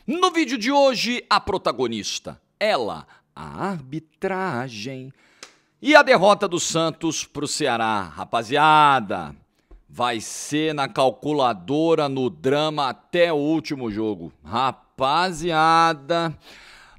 No vídeo de hoje, a protagonista, ela, a arbitragem e a derrota do Santos pro Ceará. Rapaziada, vai ser na calculadora, no drama até o último jogo. Rapaziada,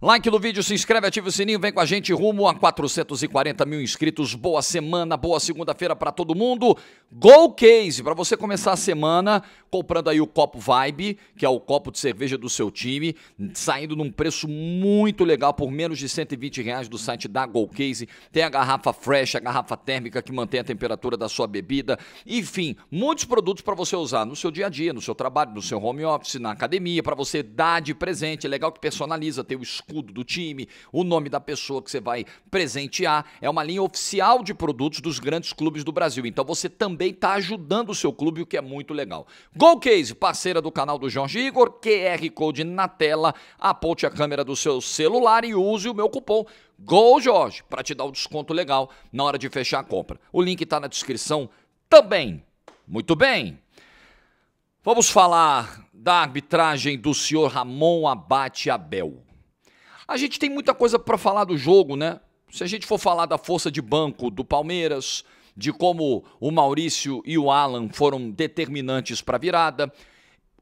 like no vídeo, se inscreve, ativa o sininho, vem com a gente rumo a 440 mil inscritos. Boa semana, boa segunda-feira pra todo mundo. Goal Case, pra você começar a semana comprando aí o copo Vibe, que é o copo de cerveja do seu time, saindo num preço muito legal, por menos de R$120 do site da Goal Case. Tem a garrafa fresh, a garrafa térmica que mantém a temperatura da sua bebida. Enfim, muitos produtos para você usar no seu dia a dia, no seu trabalho, no seu home office, na academia, para você dar de presente. É legal que personaliza, tem o escudo do time, o nome da pessoa que você vai presentear. É uma linha oficial de produtos dos grandes clubes do Brasil. Então você também está ajudando o seu clube, o que é muito legal. Goal Case, parceira do canal do Jorge Igor, QR Code na tela, aponte a câmera do seu celular e use o meu cupom GOLJORGE para te dar um desconto legal na hora de fechar a compra. O link está na descrição também. Muito bem. Vamos falar da arbitragem do senhor Ramon Abate Abel. A gente tem muita coisa para falar do jogo, né? Se a gente for falar da força de banco do Palmeiras, de como o Maurício e o Alan foram determinantes para a virada,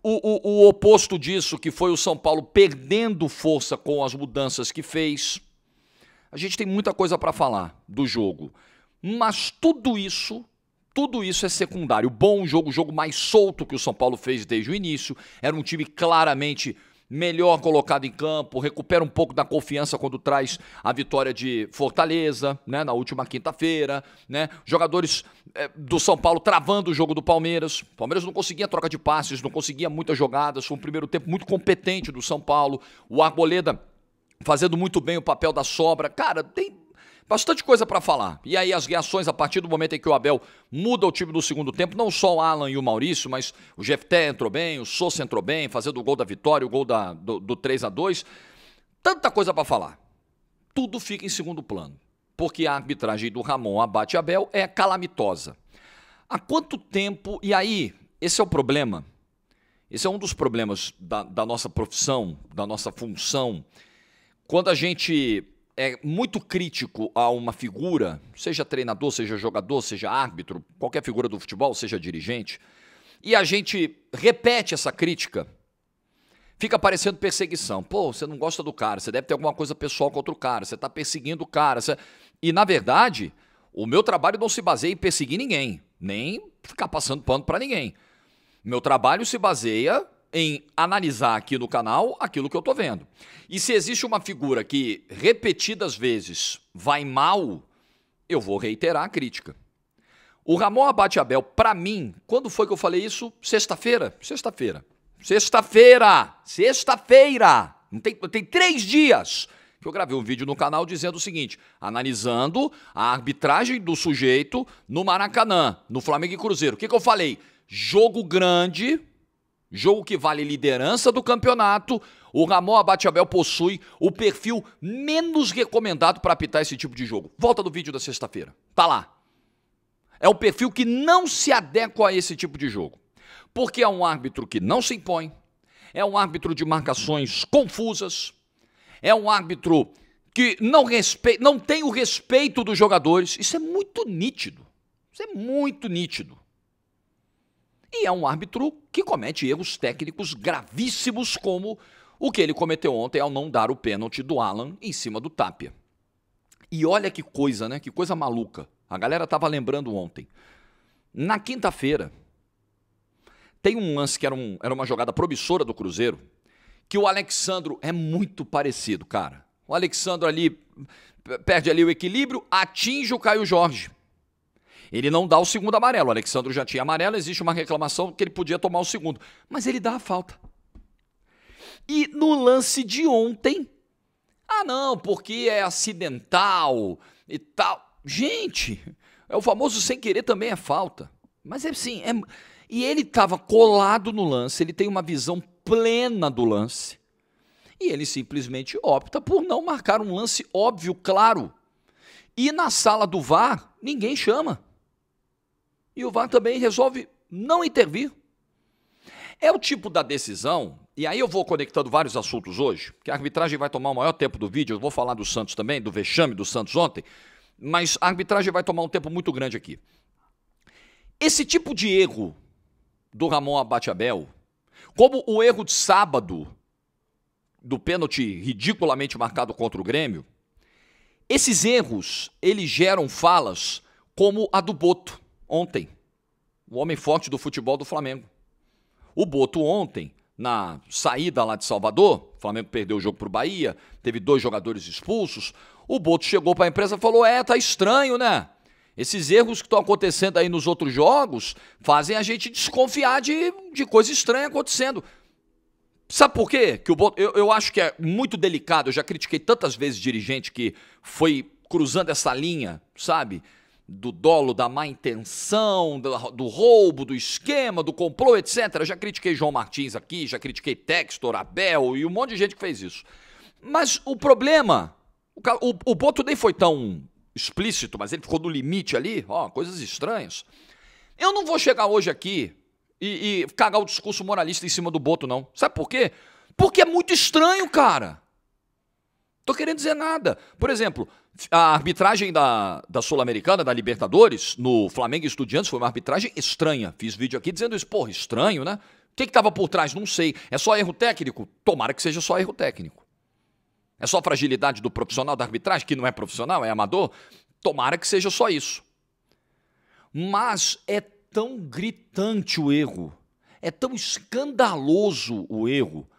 o oposto disso, que foi o São Paulo perdendo força com as mudanças que fez. A gente tem muita coisa para falar do jogo, mas tudo isso é secundário. Bom jogo, o jogo mais solto que o São Paulo fez desde o início, era um time claramente melhor colocado em campo, recupera um pouco da confiança quando traz a vitória de Fortaleza, né, na última quinta-feira, né? Jogadores do São Paulo travando o jogo do Palmeiras. O Palmeiras não conseguia troca de passes, não conseguia muitas jogadas, foi um primeiro tempo muito competente do São Paulo. O Arboleda fazendo muito bem o papel da sobra. Cara, tem bastante coisa para falar. E aí as reações a partir do momento em que o Abel muda o time no segundo tempo, não só o Alan e o Maurício, mas o Jefté entrou bem, o Sousa entrou bem, fazendo o gol da vitória, o gol do 3-2. Tanta coisa para falar. Tudo fica em segundo plano, porque a arbitragem do Ramon Abate Abel é calamitosa. Há quanto tempo... E aí, esse é o problema. Esse é um dos problemas da nossa profissão, da nossa função. Quando a gente é muito crítico a uma figura, seja treinador, seja jogador, seja árbitro, qualquer figura do futebol, seja dirigente, e a gente repete essa crítica, fica parecendo perseguição. Pô, você não gosta do cara, você deve ter alguma coisa pessoal contra o cara, você está perseguindo o cara. E, na verdade, o meu trabalho não se baseia em perseguir ninguém, nem ficar passando pano para ninguém. Meu trabalho se baseia em analisar aqui no canal aquilo que eu tô vendo. E se existe uma figura que repetidas vezes vai mal, eu vou reiterar a crítica. O Ramon Abate Abel, pra mim, quando foi que eu falei isso? Sexta-feira. Tem 3 dias que eu gravei um vídeo no canal dizendo o seguinte, analisando a arbitragem do sujeito no Maracanã, no Flamengo e Cruzeiro. O que eu falei? Jogo grande, jogo que vale liderança do campeonato. O Ramon Abate Abel possui o perfil menos recomendado para apitar esse tipo de jogo. Volta do vídeo da sexta-feira. Tá lá. É um perfil que não se adequa a esse tipo de jogo. Porque é um árbitro que não se impõe, é um árbitro de marcações confusas, é um árbitro que não tem o respeito dos jogadores. Isso é muito nítido. Isso é muito nítido. E é um árbitro que comete erros técnicos gravíssimos, como o que ele cometeu ontem ao não dar o pênalti do Alan em cima do Tapia. E olha que coisa, né? Que coisa maluca. A galera tava lembrando ontem. Na quinta-feira, tem um lance que era uma jogada promissora do Cruzeiro, que o Alexandro é muito parecido, cara. O Alexandro ali perde ali o equilíbrio, atinge o Caio Jorge. Ele não dá o segundo amarelo. O Alexandro já tinha amarelo, existe uma reclamação que ele podia tomar o segundo. Mas ele dá a falta. E no lance de ontem, não, porque é acidental e tal. Gente, é o famoso sem querer também é falta. Mas é assim, e ele estava colado no lance, ele tem uma visão plena do lance. E ele simplesmente opta por não marcar um lance óbvio, claro. E na sala do VAR, ninguém chama. E o VAR também resolve não intervir. É o tipo da decisão E aí eu vou conectando vários assuntos hoje, que a arbitragem vai tomar o maior tempo do vídeo, eu vou falar do Santos também, do vexame do Santos ontem, mas a arbitragem vai tomar um tempo muito grande aqui. Esse tipo de erro do Ramon Abate-Abel, como o erro de sábado, do pênalti ridiculamente marcado contra o Grêmio, esses erros, eles geram falas como a do Boto, ontem, o homem forte do futebol do Flamengo. O Boto ontem, na saída lá de Salvador, o Flamengo perdeu o jogo para o Bahia, teve 2 jogadores expulsos, o Boto chegou para a imprensa e falou, tá estranho, né? Esses erros que estão acontecendo aí nos outros jogos fazem a gente desconfiar de coisa estranha acontecendo. Sabe por quê? Que o Boto, eu acho que é muito delicado, eu já critiquei tantas vezes dirigente que foi cruzando essa linha, sabe? Do dolo, da má intenção, do roubo, do esquema, do complô, etc. Eu já critiquei João Martins aqui, já critiquei Textor, Abel e um monte de gente que fez isso. Mas o problema, o Boto nem foi tão explícito, mas ele ficou no limite ali, coisas estranhas. Eu não vou chegar hoje aqui e cagar o discurso moralista em cima do Boto, não. Sabe por quê? Porque é muito estranho, cara. Tô querendo dizer nada. Por exemplo, a arbitragem da Sul-Americana, da Libertadores, no Flamengo e Estudiantes, foi uma arbitragem estranha. Fiz vídeo aqui dizendo isso. Porra, estranho, né? O que estava por trás? Não sei. É só erro técnico? Tomara que seja só erro técnico. É só fragilidade do profissional da arbitragem, que não é profissional, é amador? Tomara que seja só isso. Mas é tão gritante o erro, é tão escandaloso o erro,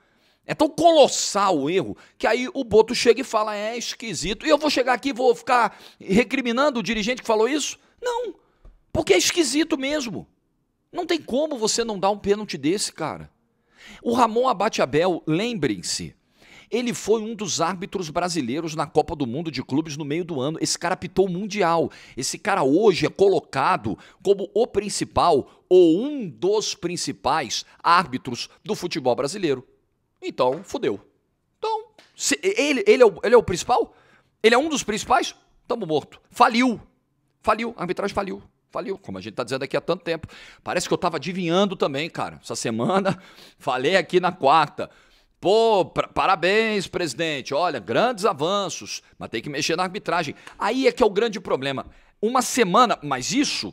é tão colossal o erro, que aí o Boto chega e fala, é esquisito. E eu vou chegar aqui e vou ficar recriminando o dirigente que falou isso? Não, porque é esquisito mesmo. Não tem como você não dar um pênalti desse, cara. O Ramon Abate-Abel, lembrem-se, ele foi um dos árbitros brasileiros na Copa do Mundo de Clubes no meio do ano. Esse cara apitou o Mundial. Esse cara hoje é colocado como o principal ou um dos principais árbitros do futebol brasileiro. Então, fudeu. Então, ele é o principal? Ele é um dos principais? Tamo morto. Faliu. A arbitragem faliu. Faliu, como a gente tá dizendo aqui há tanto tempo. Parece que eu tava adivinhando também, cara. Essa semana, falei aqui na quarta. Pô, parabéns, presidente. Olha, grandes avanços, mas tem que mexer na arbitragem. Aí é que é o grande problema. Uma semana, mas isso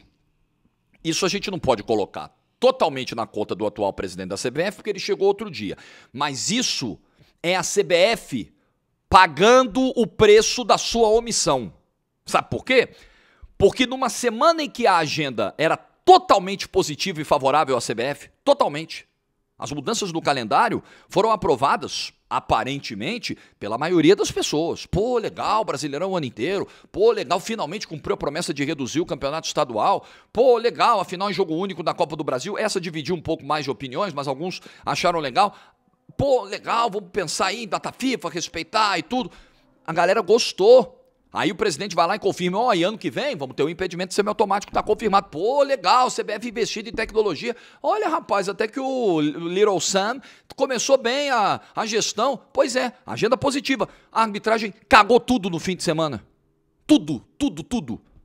a gente não pode colocar totalmente na conta do atual presidente da CBF, porque ele chegou outro dia. Mas isso é a CBF pagando o preço da sua omissão. Sabe por quê? Porque numa semana em que a agenda era totalmente positiva e favorável à CBF, totalmente, as mudanças do calendário foram aprovadas, aparentemente, pela maioria das pessoas. Pô, legal, Brasileirão o ano inteiro. Pô, legal, finalmente cumpriu a promessa de reduzir o campeonato estadual. Pô, legal, afinal em jogo único da Copa do Brasil. Essa dividiu um pouco mais de opiniões, mas alguns acharam legal. Pô, legal, vamos pensar aí em data FIFA, respeitar e tudo. A galera gostou. Aí o presidente vai lá e confirma, e ano que vem vamos ter o impedimento semiautomático, tá confirmado. Pô, legal, CBF investido em tecnologia. Olha, rapaz, até que o Little Sam começou bem a gestão. Pois é, agenda positiva. A arbitragem cagou tudo no fim de semana. Tudo.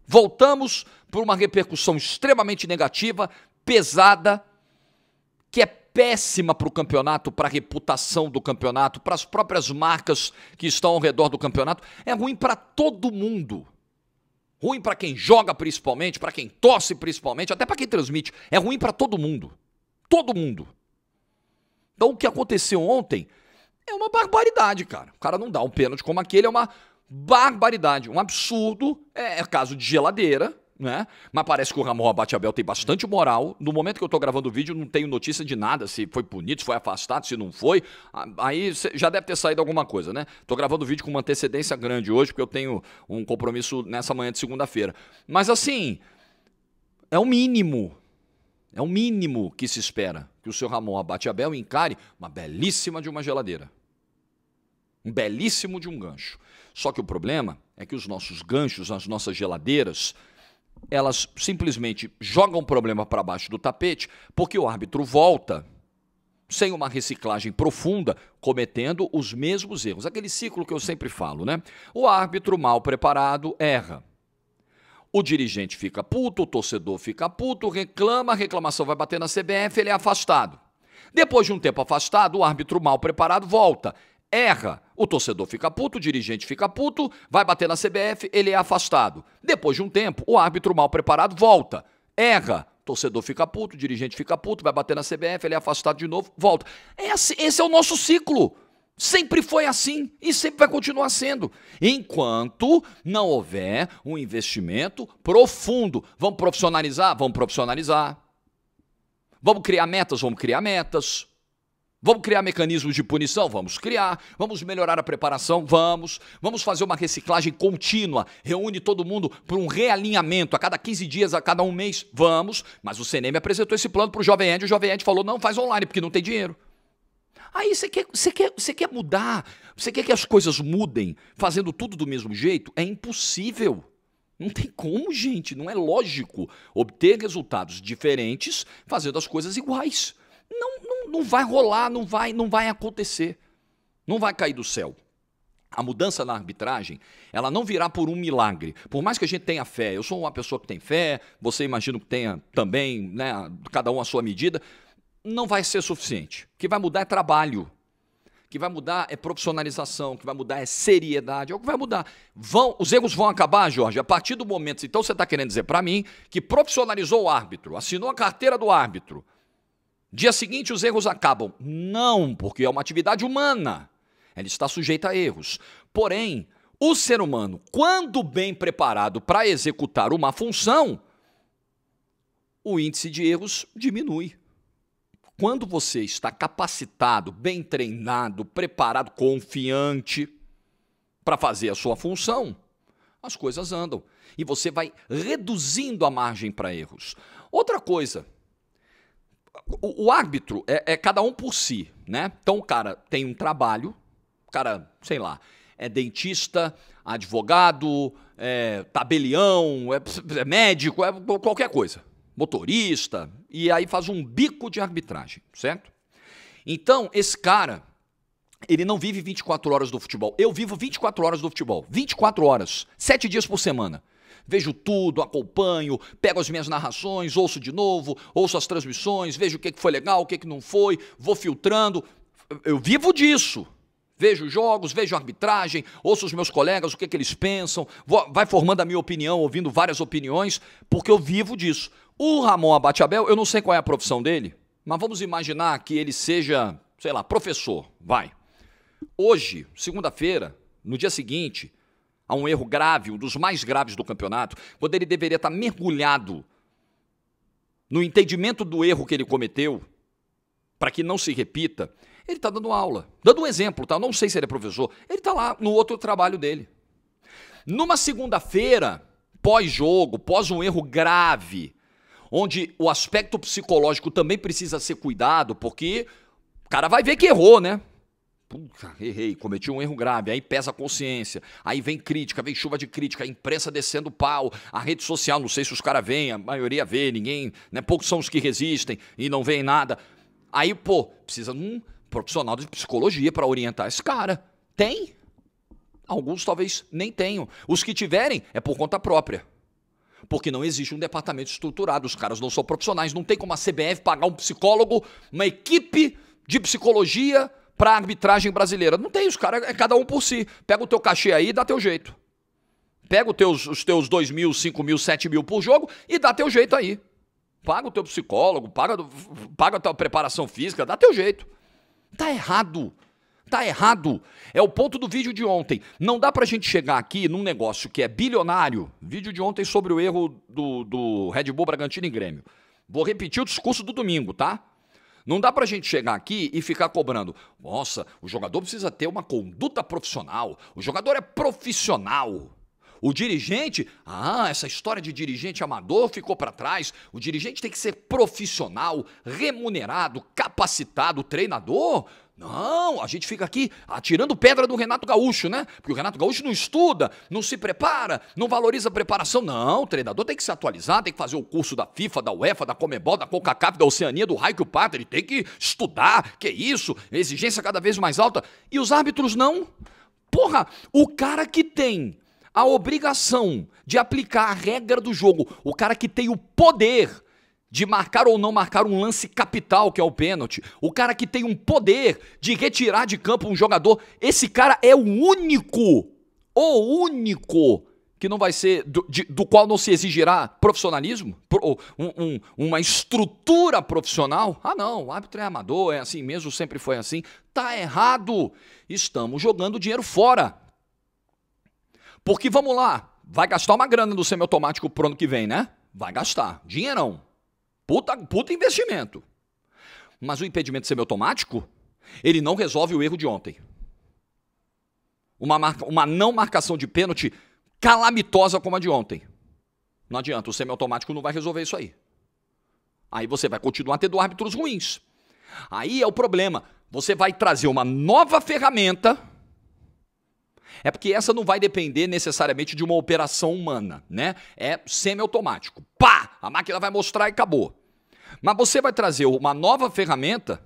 Voltamos por uma repercussão extremamente negativa, pesada, que é péssima para o campeonato, para a reputação do campeonato, para as próprias marcas que estão ao redor do campeonato. É ruim para todo mundo. Ruim para quem joga principalmente, para quem torce principalmente, até para quem transmite. É ruim para todo mundo. Todo mundo. Então o que aconteceu ontem é uma barbaridade, cara. O cara não dá um pênalti como aquele, é uma barbaridade, um absurdo. É caso de geladeira, né? Mas parece que o Ramon Abate-Abel tem bastante moral. No momento que eu tô gravando o vídeo, não tenho notícia de nada, se foi punido, se foi afastado, se não foi. Aí já deve ter saído alguma coisa, né? Tô gravando o vídeo com uma antecedência grande hoje, porque eu tenho um compromisso nessa manhã de segunda-feira. Mas assim, é o mínimo que se espera que o seu Ramon Abate-Abel encare uma belíssima de uma geladeira. Um belíssimo de um gancho. Só que o problema é que os nossos ganchos, as nossas geladeiras, elas simplesmente jogam o problema para baixo do tapete porque o árbitro volta sem uma reciclagem profunda, cometendo os mesmos erros. Aquele ciclo que eu sempre falo, né? O árbitro mal preparado erra. O dirigente fica puto, o torcedor fica puto, reclama, a reclamação vai bater na CBF, ele é afastado. Depois de um tempo afastado, o árbitro mal preparado volta. Erra, o torcedor fica puto, o dirigente fica puto, vai bater na CBF, ele é afastado. Depois de um tempo, o árbitro mal preparado volta. Erra, o torcedor fica puto, o dirigente fica puto, vai bater na CBF, ele é afastado de novo, volta. Esse é o nosso ciclo. Sempre foi assim e sempre vai continuar sendo, enquanto não houver um investimento profundo. Vamos profissionalizar? Vamos profissionalizar. Vamos criar metas? Vamos criar metas. Vamos criar mecanismos de punição? Vamos criar. Vamos melhorar a preparação? Vamos. Vamos fazer uma reciclagem contínua. Reúne todo mundo para um realinhamento a cada 15 dias, a cada um mês? Vamos. Mas o CNM apresentou esse plano para o Jovem Ed. O Jovem Ed falou, não, faz online, porque não tem dinheiro. Aí você quer mudar, você quer que as coisas mudem fazendo tudo do mesmo jeito? É impossível. Não tem como, gente. Não é lógico obter resultados diferentes fazendo as coisas iguais. Não vai rolar, não vai acontecer. Não vai cair do céu. A mudança na arbitragem, ela não virá por um milagre. Por mais que a gente tenha fé, eu sou uma pessoa que tem fé, você imagino que tenha também, né, cada um à sua medida, não vai ser suficiente. O que vai mudar é trabalho. O que vai mudar é profissionalização, o que vai mudar é seriedade, é o que vai mudar. Os erros vão acabar, Jorge, a partir do momento, então você está querendo dizer para mim que profissionalizou o árbitro, assinou a carteira do árbitro, dia seguinte os erros acabam. Não, porque é uma atividade humana. Ela está sujeita a erros. Porém, o ser humano, quando bem preparado para executar uma função, o índice de erros diminui. Quando você está capacitado, bem treinado, preparado, confiante para fazer a sua função, as coisas andam. E você vai reduzindo a margem para erros. Outra coisa, o árbitro é cada um por si, né? Então o cara tem um trabalho, o cara, sei lá, é dentista, advogado, tabelião, é médico, é qualquer coisa. Motorista, e aí faz um bico de arbitragem, certo? Então, esse cara, ele não vive 24 horas do futebol. Eu vivo 24 horas do futebol, 24 horas, 7 dias por semana. Vejo tudo, acompanho, pego as minhas narrações, ouço de novo, ouço as transmissões, vejo o que foi legal, o que não foi, vou filtrando. Eu vivo disso. Vejo jogos, vejo arbitragem, ouço os meus colegas, o que eles pensam, vai formando a minha opinião, ouvindo várias opiniões, porque eu vivo disso. O Ramon Abate-Abel, eu não sei qual é a profissão dele, mas vamos imaginar que ele seja, sei lá, professor, vai. Hoje, segunda-feira, no dia seguinte, há um erro grave, um dos mais graves do campeonato, quando ele deveria estar mergulhado no entendimento do erro que ele cometeu, para que não se repita, ele está dando aula, dando um exemplo, tá? Eu não sei se ele é professor, ele está lá no outro trabalho dele. Numa segunda-feira, pós-jogo, pós um erro grave, onde o aspecto psicológico também precisa ser cuidado, porque o cara vai ver que errou, né? Puta, errei, cometi um erro grave, aí pesa a consciência, aí vem crítica, vem chuva de crítica, a imprensa descendo o pau, a rede social, não sei se os caras veem, a maioria vê, ninguém, né? Poucos são os que resistem e não veem nada. Aí, precisa de um profissional de psicologia para orientar esse cara. Tem? Alguns talvez nem tenham. Os que tiverem é por conta própria. Porque não existe um departamento estruturado, os caras não são profissionais, não tem como a CBF pagar um psicólogo, uma equipe de psicologia para a arbitragem brasileira. Não tem, os caras é cada um por si. Pega o teu cachê aí e dá teu jeito. Pega os teus 2 mil, 5 mil, 7 mil por jogo e dá teu jeito aí. Paga o teu psicólogo, paga a tua preparação física, dá teu jeito. Tá errado. Tá errado. É o ponto do vídeo de ontem. Não dá pra gente chegar aqui num negócio que é bilionário. Vídeo de ontem sobre o erro do Red Bull Bragantino e Grêmio. Vou repetir o discurso do domingo, tá? Não dá pra gente chegar aqui e ficar cobrando. Nossa, o jogador precisa ter uma conduta profissional. O jogador é profissional. O dirigente, essa história de dirigente amador ficou para trás. O dirigente tem que ser profissional, remunerado, capacitado, treinador. Não, a gente fica aqui atirando pedra do Renato Gaúcho, né? Porque o Renato Gaúcho não estuda, não se prepara, não valoriza a preparação. Não, o treinador tem que se atualizar, tem que fazer o curso da FIFA, da UEFA, da Conmebol, da CONCACAF, da Oceania, do raio que o pata. Ele tem que estudar, que isso, exigência cada vez mais alta. E os árbitros não. Porra, o cara que tem a obrigação de aplicar a regra do jogo, o cara que tem o poder de marcar ou não marcar um lance capital, que é o pênalti. O cara que tem um poder de retirar de campo um jogador. Esse cara é o único que não vai ser, do qual não se exigirá profissionalismo, uma estrutura profissional. Ah não, o árbitro é amador, é assim mesmo, sempre foi assim. Tá errado, estamos jogando dinheiro fora. Porque vamos lá, vai gastar uma grana no semiautomático pro ano que vem, né? Vai gastar, dinheirão, puta investimento. Mas o impedimento semiautomático, ele não resolve o erro de ontem. Uma não marcação de pênalti calamitosa como a de ontem. Não adianta, o semiautomático não vai resolver isso aí. Aí você vai continuar tendo árbitros ruins. Aí é o problema. Você vai trazer uma nova ferramenta. É porque essa não vai depender necessariamente de uma operação humana, né? É semiautomático. Pá! A máquina vai mostrar e acabou. Mas você vai trazer uma nova ferramenta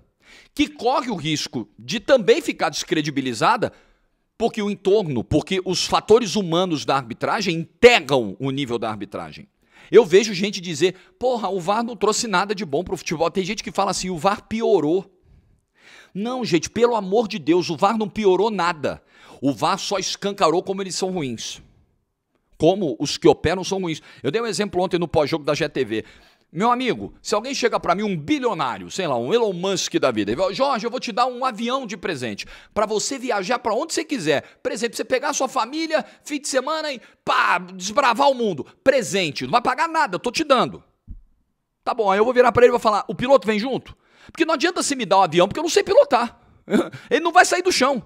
que corre o risco de também ficar descredibilizada porque o entorno, porque os fatores humanos da arbitragem integram o nível da arbitragem. Eu vejo gente dizer, porra, o VAR não trouxe nada de bom pro futebol. Tem gente que fala assim, o VAR piorou. Não, gente, pelo amor de Deus, o VAR não piorou nada. O VAR só escancarou como eles são ruins. Como os que operam são ruins. Eu dei um exemplo ontem no pós-jogo da GTV. Meu amigo, se alguém chega para mim, um bilionário, sei lá, um Elon Musk da vida, e fala, Jorge, eu vou te dar um avião de presente para você viajar para onde você quiser. Presente, pra você pegar a sua família, fim de semana e pá, desbravar o mundo. Presente, não vai pagar nada, eu tô te dando. Tá bom, aí eu vou virar para ele e vou falar, o piloto vem junto? Porque não adianta você me dar um avião, porque eu não sei pilotar. Ele não vai sair do chão.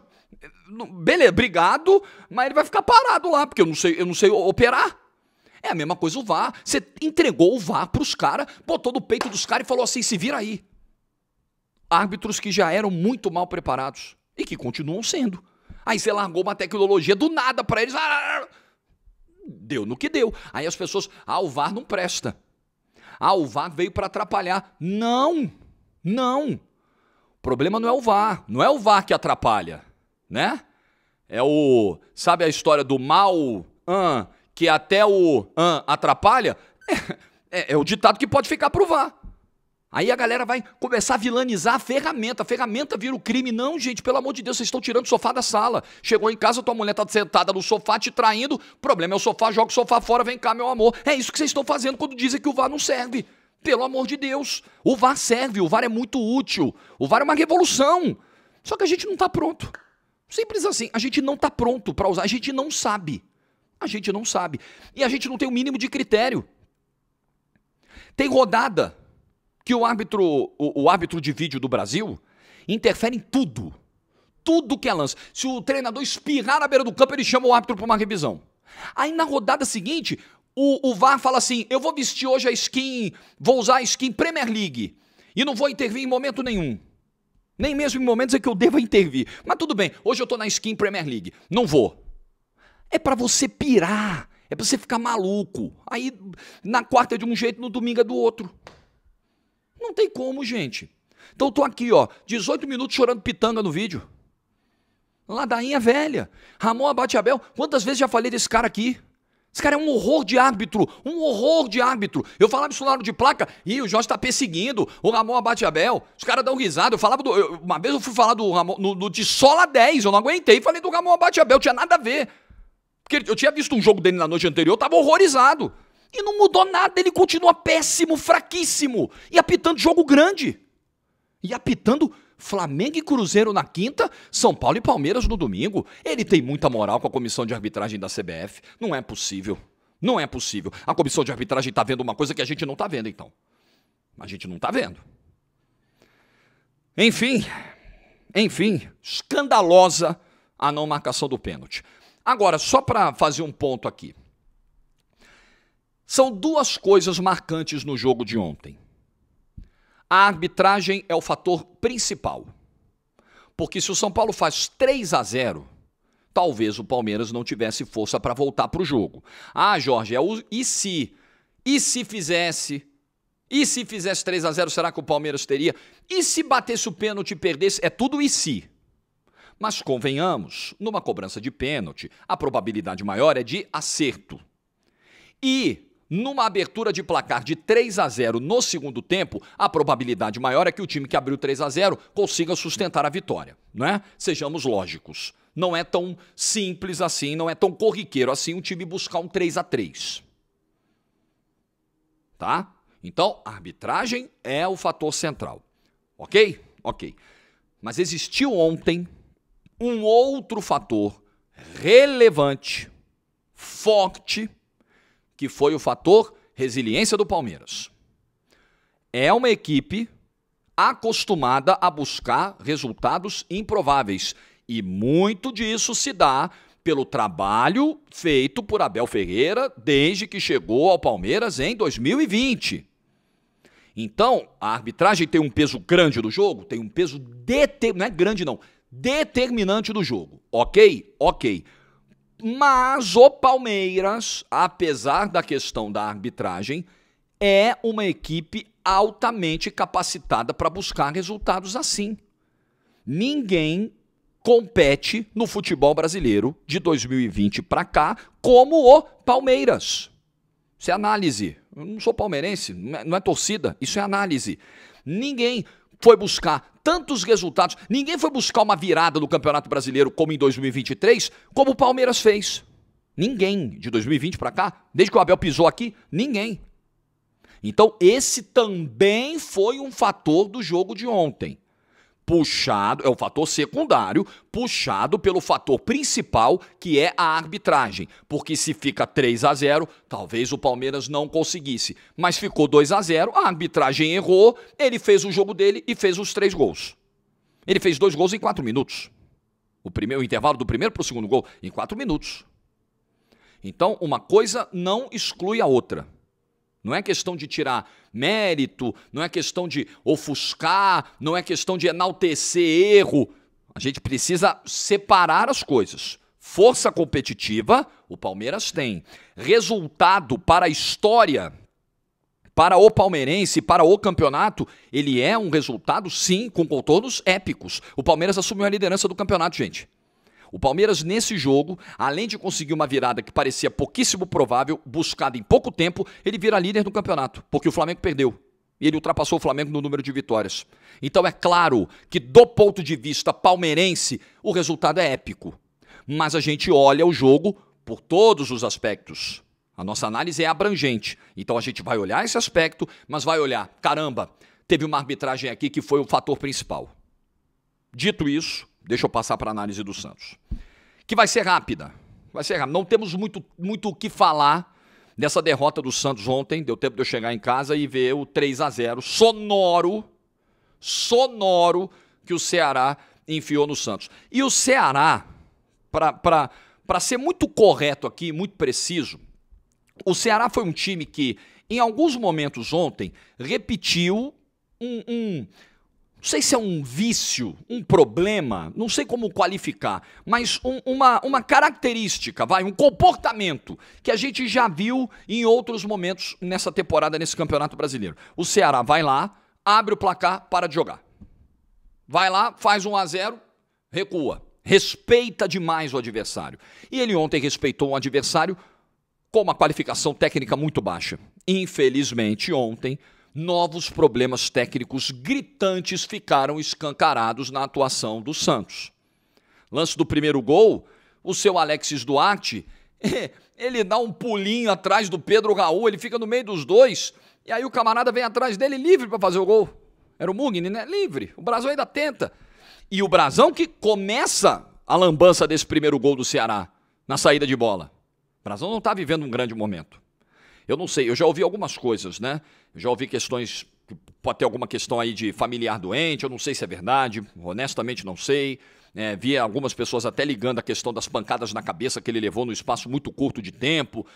Beleza, obrigado, mas ele vai ficar parado lá, porque eu não sei operar. É a mesma coisa o VAR. Você entregou o VAR pros caras, botou no peito dos caras e falou assim, se vira aí. Árbitros que já eram muito mal preparados e que continuam sendo. Aí você largou uma tecnologia do nada pra eles. Deu no que deu. Aí as pessoas, o VAR não presta. O VAR veio pra atrapalhar. Não. O problema não é o VAR. Não é o VAR que atrapalha, né? Sabe a história do mal... que até o atrapalha, é o ditado que pode ficar pro VAR. Aí a galera vai começar a vilanizar a ferramenta vira o crime. Não, gente, pelo amor de Deus, vocês estão tirando o sofá da sala. Chegou em casa, tua mulher tá sentada no sofá te traindo, o problema é o sofá, joga o sofá fora, vem cá, meu amor. É isso que vocês estão fazendo quando dizem que o VAR não serve. Pelo amor de Deus, o VAR serve, o VAR é muito útil, o VAR é uma revolução. Só que a gente não tá pronto. Simples assim, a gente não tá pronto para usar, a gente não sabe. A gente não sabe. E a gente não tem o mínimo de critério. Tem rodada que o árbitro de vídeo do Brasil interfere em tudo. Tudo que é lance. Se o treinador espirrar na beira do campo, ele chama o árbitro para uma revisão. Aí na rodada seguinte, o VAR fala assim, eu vou vestir hoje a skin, vou usar a skin Premier League e não vou intervir em momento nenhum. Nem mesmo em momentos em que eu deva intervir. Mas tudo bem, hoje eu tô na skin Premier League, não vou. É pra você pirar, é pra você ficar maluco. Aí na quarta é de um jeito, no domingo é do outro. Não tem como, gente. Então eu tô aqui, 18 minutos chorando pitanga no vídeo. Ladainha velha. Ramon Abate-Abel, quantas vezes já falei desse cara aqui? Esse cara é um horror de árbitro, Eu falava isso lá no de placa, o Jorge tá perseguindo o Ramon Abate-Abel. Os caras dão risada. Uma vez eu fui falar do Ramon, no de Sola 10, eu não aguentei, falei do Ramon Abate-Abel, tinha nada a ver. Porque eu tinha visto um jogo dele na noite anterior, eu tava horrorizado. E não mudou nada, ele continua péssimo, fraquíssimo. E apitando jogo grande. E apitando Flamengo e Cruzeiro na quinta, São Paulo e Palmeiras no domingo. Ele tem muita moral com a comissão de arbitragem da CBF. Não é possível. Não é possível. A comissão de arbitragem tá vendo uma coisa que a gente não tá vendo, então. A gente não tá vendo. Enfim, escandalosa a não marcação do pênalti. Agora, só para fazer um ponto aqui. São duas coisas marcantes no jogo de ontem. A arbitragem é o fator principal. Porque se o São Paulo faz 3-0, talvez o Palmeiras não tivesse força para voltar para o jogo. Jorge, e se? E se fizesse? E se fizesse 3-0, será que o Palmeiras teria? E se batesse o pênalti e perdesse? É tudo e se. Mas convenhamos, numa cobrança de pênalti, a probabilidade maior é de acerto. E Numa abertura de placar de 3-0 no segundo tempo, a probabilidade maior é que o time que abriu 3-0 consiga sustentar a vitória, né? Sejamos lógicos. Não é tão simples assim, não é tão corriqueiro assim um time buscar um 3-3. Tá? Então, a arbitragem é o fator central. Ok? Ok. Mas existiu ontem um outro fator relevante, forte, que foi o fator resiliência do Palmeiras. É uma equipe acostumada a buscar resultados improváveis. E muito disso se dá pelo trabalho feito por Abel Ferreira desde que chegou ao Palmeiras em 2020. Então, a arbitragem tem um peso grande do jogo? Tem um peso não é grande não, determinante do jogo. Ok? Ok. Mas o Palmeiras, apesar da questão da arbitragem, é uma equipe altamente capacitada para buscar resultados assim. Ninguém compete no futebol brasileiro de 2020 para cá como o Palmeiras. Isso é análise. Eu não sou palmeirense, não é torcida, isso é análise. Ninguém foi buscar tantos resultados, ninguém foi buscar uma virada no Campeonato Brasileiro como em 2023, como o Palmeiras fez. Ninguém, de 2020 para cá, desde que o Abel pisou aqui, ninguém. Então esse também foi um fator do jogo de ontem. Puxado, é um fator secundário, puxado pelo fator principal, que é a arbitragem. Porque se fica 3-0, talvez o Palmeiras não conseguisse. Mas ficou 2-0, a arbitragem errou, ele fez o jogo dele e fez os 3 gols. Ele fez 2 gols em 4 minutos. O intervalo do primeiro para o segundo gol, em 4 minutos. Então, uma coisa não exclui a outra. Não é questão de tirar mérito, não é questão de ofuscar, não é questão de enaltecer erro. A gente precisa separar as coisas. Força competitiva, o Palmeiras tem. Resultado para a história, para o palmeirense, para o campeonato, ele é um resultado, sim, com contornos épicos. O Palmeiras assumiu a liderança do campeonato, gente. O Palmeiras, nesse jogo, além de conseguir uma virada que parecia pouquíssimo provável, buscada em pouco tempo, ele vira líder do campeonato, porque o Flamengo perdeu. E ele ultrapassou o Flamengo no número de vitórias. Então é claro que, do ponto de vista palmeirense, o resultado é épico. Mas a gente olha o jogo por todos os aspectos. A nossa análise é abrangente. Então a gente vai olhar esse aspecto, mas vai olhar, caramba, teve uma arbitragem aqui que foi o fator principal. Dito isso, deixa eu passar para a análise do Santos, que vai ser rápida. Vai ser rápida. Não temos muito o que falar dessa derrota do Santos ontem. Deu tempo de eu chegar em casa e ver o 3-0 sonoro que o Ceará enfiou no Santos. E o Ceará, para ser muito correto aqui, muito preciso, o Ceará foi um time que, em alguns momentos ontem, repetiu não sei se é um vício, um problema, não sei como qualificar, mas uma característica, um comportamento que a gente já viu em outros momentos nessa temporada, nesse Campeonato Brasileiro. O Ceará vai lá, abre o placar, para de jogar. Vai lá, faz 1-0, recua. Respeita demais o adversário. E ele ontem respeitou um adversário com uma qualificação técnica muito baixa. Infelizmente, ontem, novos problemas técnicos gritantes ficaram escancarados na atuação do Santos. Lance do primeiro gol, o seu Alexis Duarte, ele dá um pulinho atrás do Pedro Raul, ele fica no meio dos dois, e aí o camarada vem atrás dele livre para fazer o gol. Era o Mugni, né? Livre. O Brasão ainda tenta. E o Brasão que começa a lambança desse primeiro gol do Ceará, na saída de bola. O Brasão não está vivendo um grande momento. Eu não sei, eu já ouvi algumas coisas, né? Eu já ouvi questões, pode ter alguma questão aí de familiar doente, eu não sei se é verdade, honestamente não sei. Vi algumas pessoas até ligando a questão das pancadas na cabeça que ele levou no espaço muito curto de tempo.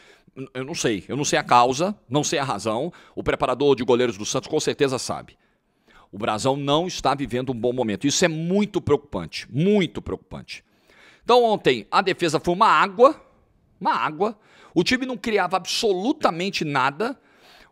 Eu não sei a causa, não sei a razão. O preparador de goleiros do Santos com certeza sabe. O Brasão não está vivendo um bom momento. Isso é muito preocupante, muito preocupante. Então ontem a defesa foi uma água. O time não criava absolutamente nada.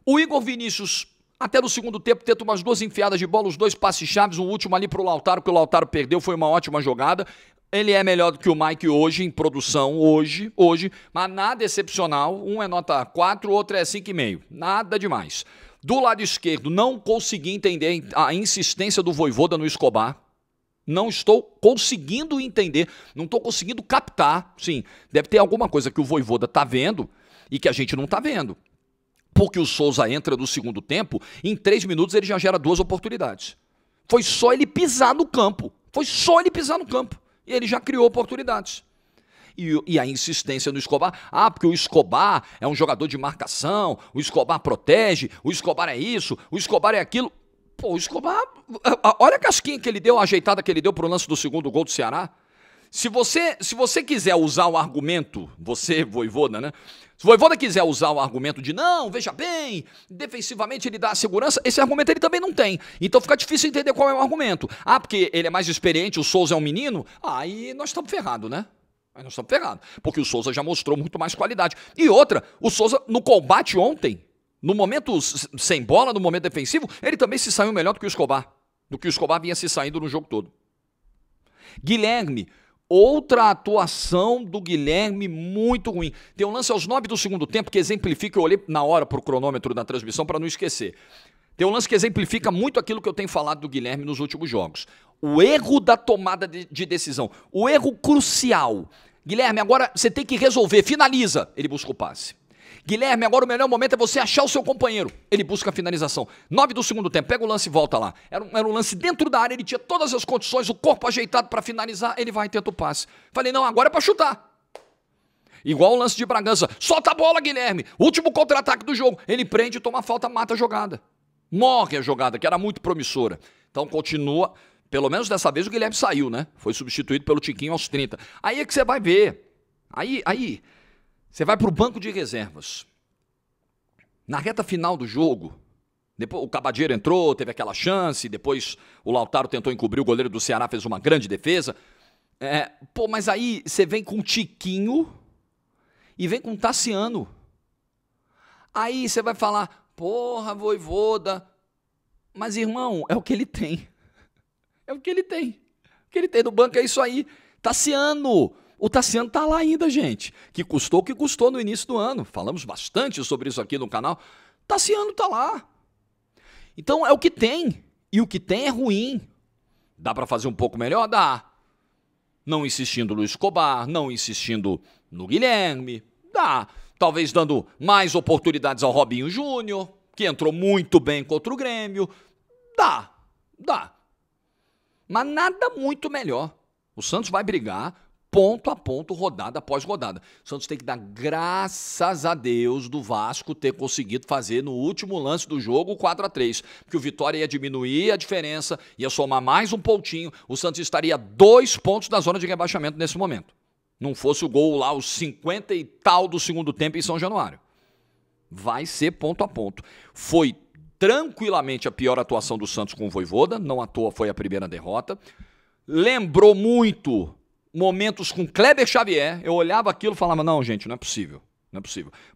O Igor Vinícius Até no segundo tempo, tenta umas 2 enfiadas de bola, os 2 passes chaves, o último ali pro Lautaro, que o Lautaro perdeu, foi uma ótima jogada. Ele é melhor do que o Mike hoje, em produção, hoje, mas nada excepcional. Um é nota 4, o outro é 5,5. Nada demais. Do lado esquerdo, não consegui entender a insistência do Vojvoda no Escobar. Não estou conseguindo entender, não estou conseguindo captar. Sim, deve ter alguma coisa que o Vojvoda está vendo e que a gente não está vendo. Porque o Souza entra no segundo tempo, em 3 minutos ele já gera 2 oportunidades. Foi só ele pisar no campo. E ele já criou oportunidades. E a insistência no Escobar, porque o Escobar é um jogador de marcação, o Escobar protege, o Escobar é isso, o Escobar é aquilo. Pô, o Escobar, olha a casquinha que ele deu, a ajeitada que ele deu pro lance do segundo gol do Ceará. Se você quiser usar o argumento, você, Vojvoda, né? Se o Vojvoda quiser usar o argumento de não, veja bem, defensivamente ele dá a segurança, esse argumento ele também não tem. Então fica difícil entender qual é o argumento. Porque ele é mais experiente, o Souza é um menino, aí nós estamos ferrados, né? Porque o Souza já mostrou muito mais qualidade. E outra, o Souza no combate ontem, no momento sem bola, no momento defensivo, ele também se saiu melhor do que o Escobar vinha se saindo no jogo todo. Guilherme, outra atuação do Guilherme muito ruim. Tem um lance aos 9 do segundo tempo que exemplifica, eu olhei na hora pro cronômetro da transmissão para não esquecer. Tem um lance que exemplifica muito aquilo que eu tenho falado do Guilherme nos últimos jogos. O erro da tomada de decisão. O erro crucial. Guilherme, agora você tem que resolver. Finaliza. Ele busca o passe. Guilherme, agora o melhor momento é você achar o seu companheiro. Ele busca a finalização. 9 do segundo tempo. Pega o lance e volta lá. Era um lance dentro da área. Ele tinha todas as condições, o corpo ajeitado para finalizar. Ele vai e tenta o passe. Falei, não, agora é para chutar. Igual o lance de Bragança. Solta a bola, Guilherme. Último contra-ataque do jogo. Ele prende, toma falta, mata a jogada. Morre a jogada, que era muito promissora. Então continua, pelo menos dessa vez o Guilherme saiu, né? Foi substituído pelo Tiquinho aos 30. Aí é que você vai ver. Aí você vai pro banco de reservas. Na reta final do jogo, depois o Cabadeiro entrou, teve aquela chance, depois o Lautaro tentou encobrir, o goleiro do Ceará fez uma grande defesa. Mas aí você vem com o Tiquinho e vem com o Tassiano. Aí você vai falar, porra, Vojvoda. Mas, irmão, é o que ele tem. O que ele tem no banco é isso aí. Tassiano. O Tassiano tá lá ainda, gente. Que custou o que custou no início do ano. Falamos bastante sobre isso aqui no canal. Tassiano tá lá. Então, é o que tem. E o que tem é ruim. Dá para fazer um pouco melhor? Dá. Não insistindo no Escobar, não insistindo no Guilherme. Dá. Talvez dando mais oportunidades ao Robinho Júnior, que entrou muito bem contra o Grêmio. Dá. Mas nada muito melhor. O Santos vai brigar ponto a ponto, rodada após rodada. O Santos tem que dar graças a Deus do Vasco ter conseguido fazer no último lance do jogo o 4-3, porque o Vitória ia diminuir a diferença, ia somar mais um pontinho, o Santos estaria 2 pontos da zona de rebaixamento nesse momento. Não fosse o gol lá, os 50 e tal do segundo tempo em São Januário. Vai ser ponto a ponto. Foi tranquilamente a pior atuação do Santos com o Vojvoda, não à toa foi a primeira derrota. Lembrou muito momentos com Kleber Xavier. Eu olhava aquilo e falava, não, gente, não é possível.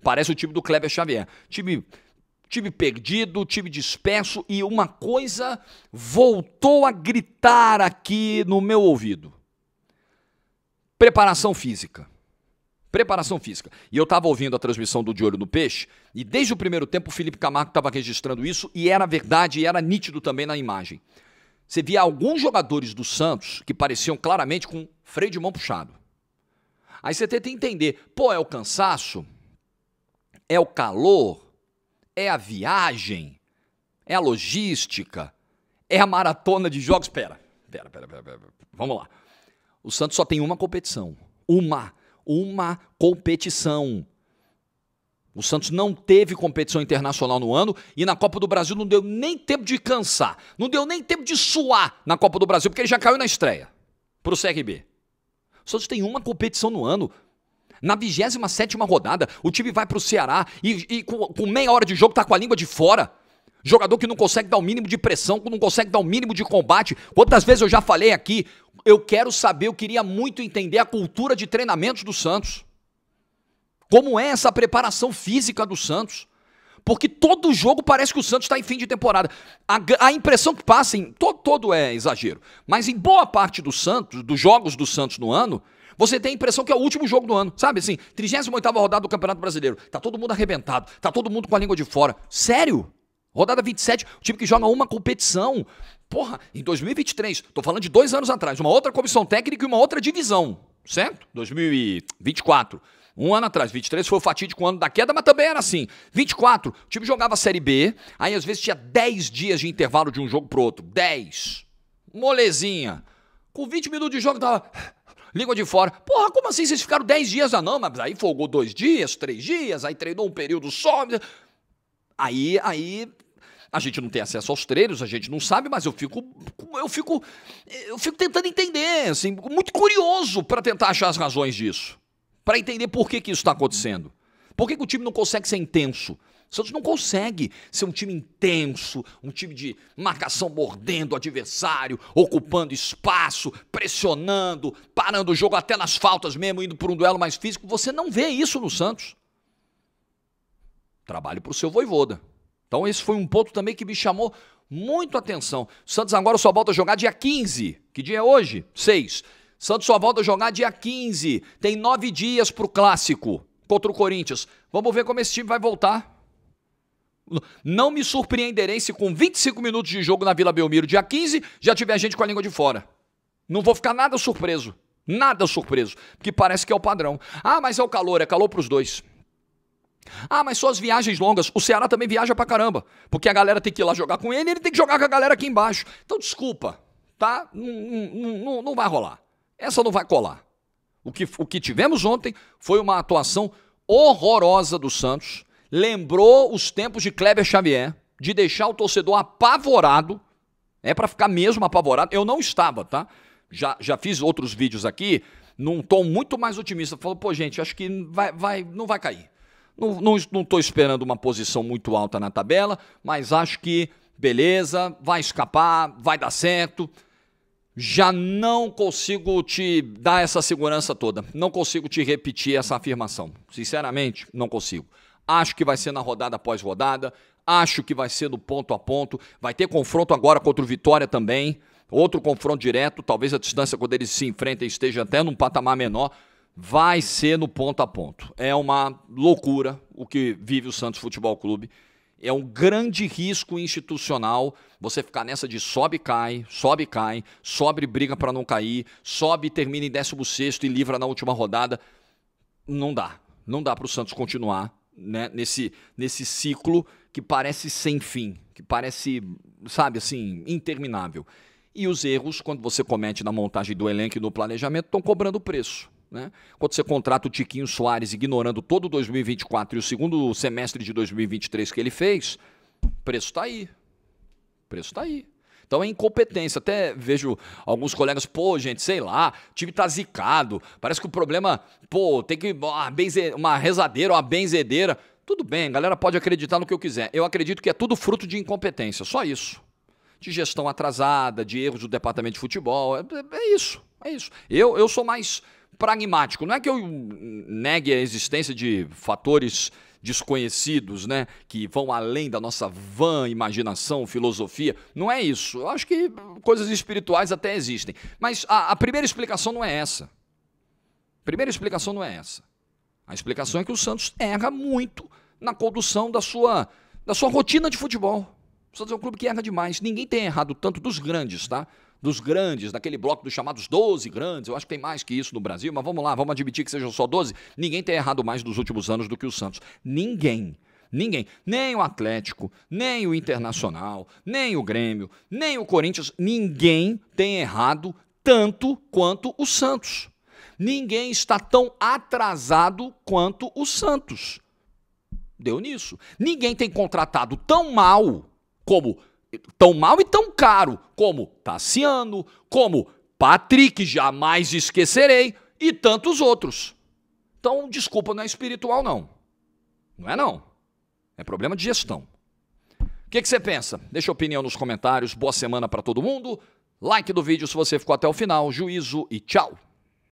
Parece o time do Kleber Xavier. Time perdido, time disperso, e uma coisa voltou a gritar aqui no meu ouvido. Preparação física. E eu estava ouvindo a transmissão do De Olho no Peixe, e desde o primeiro tempo o Felipe Camargo estava registrando isso, e era verdade, e era nítido também na imagem. Você via alguns jogadores do Santos que pareciam claramente com freio de mão puxado. Aí você tenta entender, é o cansaço? É o calor? É a viagem? É a logística? É a maratona de jogos? Pera. Vamos lá. O Santos só tem uma competição. Uma competição. O Santos não teve competição internacional no ano e na Copa do Brasil não deu nem tempo de cansar. Não deu nem tempo de suar na Copa do Brasil, porque ele já caiu na estreia pro CRB. O Santos tem uma competição no ano. Na 27ª rodada, o time vai pro Ceará e com meia hora de jogo tá com a língua de fora. Jogador que não consegue dar o mínimo de pressão, que não consegue dar o mínimo de combate. Quantas vezes eu já falei aqui, eu queria muito entender a cultura de treinamentos do Santos. Como é essa preparação física do Santos? Porque todo jogo parece que o Santos está em fim de temporada. A impressão que passa, todo é exagero, mas em boa parte do Santos, dos jogos do Santos no ano, você tem a impressão que é o último jogo do ano. Sabe assim, 38ª rodada do Campeonato Brasileiro. Tá todo mundo arrebentado, tá todo mundo com a língua de fora. Sério? Rodada 27, o time que joga uma competição. Porra, em 2023, tô falando de 2 anos atrás, uma outra comissão técnica e uma outra divisão, certo? 2024, um ano atrás, 23 foi o fatídico ano da queda, mas também era assim. 24, o time jogava a Série B, aí às vezes tinha 10 dias de intervalo de um jogo pro outro. 10. Molezinha. Com 20 minutos de jogo, tava língua de fora. Porra, como assim vocês ficaram 10 dias? Ah, não, mas aí folgou 2 dias, 3 dias, aí treinou um período só. Aí a gente não tem acesso aos treinos, a gente não sabe, mas eu fico tentando entender, assim, muito curioso para tentar achar as razões disso, para entender por que isso está acontecendo. Por que o time não consegue ser intenso? O Santos não consegue ser um time intenso, um time de marcação mordendo o adversário, ocupando espaço, pressionando, parando o jogo até nas faltas mesmo, indo por um duelo mais físico. Você não vê isso no Santos. Trabalho para o seu Vojvoda. Então esse foi um ponto também que me chamou muito a atenção. O Santos agora só volta a jogar dia 15. Que dia é hoje? 6. Santos só volta a jogar dia 15. Tem 9 dias para o Clássico contra o Corinthians. Vamos ver como esse time vai voltar. Não me surpreenderei se com 25 minutos de jogo na Vila Belmiro, dia 15, já tiver gente com a língua de fora. Não vou ficar nada surpreso. Nada surpreso. Porque parece que é o padrão. Ah, mas é calor para os dois. Ah, mas só as viagens longas. O Ceará também viaja pra caramba. Porque a galera tem que ir lá jogar com ele e ele tem que jogar com a galera aqui embaixo. Então, desculpa, tá? Não vai rolar. Essa não vai colar. O que tivemos ontem foi uma atuação horrorosa do Santos. Lembrou os tempos de Kleber Xavier, de deixar o torcedor apavorado. É pra ficar mesmo apavorado. Eu não estava, tá? Já fiz outros vídeos aqui num tom muito mais otimista. Falou, pô, gente, acho que não vai cair. Não estou esperando uma posição muito alta na tabela, mas acho que, beleza, vai escapar, vai dar certo. Já não consigo te dar essa segurança toda. Não consigo te repetir essa afirmação. Sinceramente, não consigo. Acho que vai ser na rodada após rodada. Acho que vai ser no ponto a ponto. Vai ter confronto agora contra o Vitória também. Outro confronto direto. Talvez a distância quando eles se enfrentem esteja até num patamar menor. Vai ser no ponto a ponto. É uma loucura o que vive o Santos Futebol Clube. É um grande risco institucional você ficar nessa de sobe e cai, sobe e briga para não cair, sobe e termina em 16º e livra na última rodada. Não dá. Não dá para o Santos continuar, né, nesse ciclo que parece sem fim, que parece, sabe, assim, interminável. E os erros, quando você comete na montagem do elenco e no planejamento, estão cobrando preço. Né? Quando você contrata o Tiquinho Soares ignorando todo 2024 e o segundo semestre de 2023 que ele fez, o preço está aí. O preço está aí. Então é incompetência. Até vejo alguns colegas, pô, gente, sei lá, o time tá zicado. Parece que o problema, pô, tem que uma rezadeira ou uma benzedeira. Tudo bem, a galera pode acreditar no que eu quiser. Eu acredito que é tudo fruto de incompetência, só isso. De gestão atrasada, de erros do departamento de futebol. É isso, é isso. Eu sou mais pragmático. Não é que eu negue a existência de fatores desconhecidos, né, que vão além da nossa vã imaginação, filosofia. Não é isso. Eu acho que coisas espirituais até existem. Mas a primeira explicação não é essa. A primeira explicação não é essa. A explicação é que o Santos erra muito na condução da sua rotina de futebol. O Santos é um clube que erra demais. Ninguém tem errado tanto dos grandes, tá? Dos grandes, daquele bloco dos chamados 12 grandes, eu acho que tem mais que isso no Brasil, mas vamos lá, vamos admitir que sejam só 12, ninguém tem errado mais nos últimos anos do que o Santos. Ninguém, nem o Atlético, nem o Internacional, nem o Grêmio, nem o Corinthians, ninguém tem errado tanto quanto o Santos. Ninguém está tão atrasado quanto o Santos. Deu nisso. Ninguém tem contratado tão mal e tão caro como Tassiano, como Patrick, jamais esquecerei, e tantos outros. Então, desculpa, não é espiritual, não. Não é, não. É problema de gestão. O que você pensa? Deixa a opinião nos comentários. Boa semana para todo mundo. Like do vídeo se você ficou até o final. Juízo e tchau.